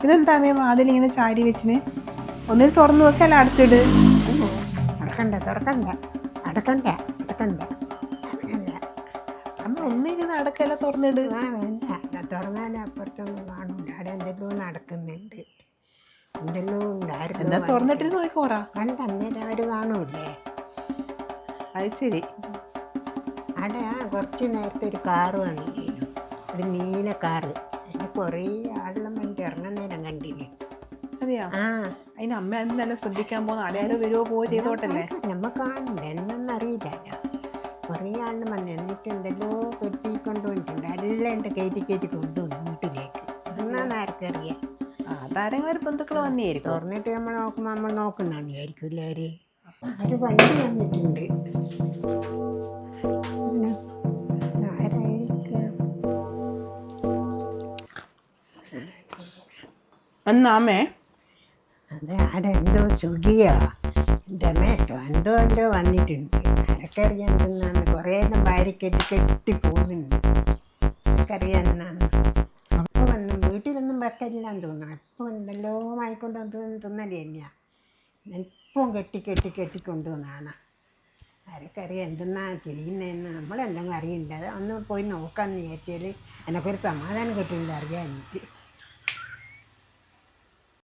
ഇതെന്താ അമ്മേ വാതിലിങ്ങനെ ചാരി വെച്ചിന്? ഒന്നിൽ തുറന്നു വെക്കല്ല അടച്ചിട്. തുറക്കണ്ട അടക്കണ്ട അങ്ങനല്ല. അമ്മ ഒന്നിരുന്ന് അടക്കല്ല തുറന്നിട്. വേണ്ട, തുറന്നാൽ അപ്പുറത്തൊന്നും കാണൂല. അവിടെ എന്തെല്ലോ നടക്കുന്നുണ്ട്, എന്തെല്ലോ ഉണ്ടായിരുന്നു. എന്നാ തുറന്നിട്ടിരുന്ന് നോക്കോറാ. കണ്ട അന്നേരം അവർ കാണൂലേ? അത് ശരി. അവിടെ കുറച്ച് നേരത്തെ ഒരു കാറ് വന്നിരുന്നു, ഒരു നീല കാറ്. അതിന് കുറേ ആളെല്ലാം വേണ്ടി ഇറങ്ങുന്ന നേരം കണ്ടിന്. അതെയാ? അതിന് അമ്മ അത് നല്ല ശ്രദ്ധിക്കാൻ പോകുന്ന ആരെയാരോ വരുവോ പോവോ ചെയ്തോട്ടല്ലേ. നമ്മ കാണണ്ടേ, എന്നൊന്നും അറിയില്ലല്ലോ. കുറേ ആളിന് വന്നു. എന്നിട്ട് എന്തെല്ലോ കെട്ടിക്കൊണ്ട് വന്നിട്ടുണ്ട്. എല്ലാം ഉണ്ട് കയറ്റി കൊണ്ടുവന്നു വീട്ടിലേക്ക്. ഇതെന്നാന്ന് ആർക്കറിയാം. അതാരെങ്കിലും ബന്ധുക്കൾ വന്നിയായിരിക്കും. തുറന്നിട്ട് നമ്മൾ നോക്കുമ്പോൾ നമ്മൾ നോക്കുന്നതാണ് വിചാരിക്കും എല്ലാവരും. ഒരു വണ്ടി വന്നിട്ടുണ്ട്. എന്നാമേ അത് അവിടെ എന്തോ സുഖിയോ ഡൊമാറ്റോ എന്തോ വന്നിട്ടുണ്ട്. ആരൊക്കറിയാൻ തിന്നാന്ന്. കുറേ എല്ലാം വാരി കെട്ടി പോകുന്നുണ്ട്. ആരൊക്കറിയാൻ എന്നാന്ന്. അപ്പോൾ വന്നു വീട്ടിലൊന്നും വെക്കലില്ലാന്ന് തോന്നണം. എപ്പോൾ എന്തെല്ലോ വാങ്ങിക്കൊണ്ട് വന്ന് തിന്നല് തന്നെയാണ്. എപ്പം കെട്ടി കൊണ്ടുവന്നാണ്. ആരൊക്കറിയാം എന്തെന്നാ ചെയ്യുന്നതെന്ന്. നമ്മളെന്തെങ്കിലും അറിയണ്ട. അത് അന്ന് പോയി നോക്കാമെന്ന് വിചാരിച്ചാൽ എനിക്കൊരു സമാധാനം കിട്ടുന്നില്ല അറിയാൻ എനിക്ക്.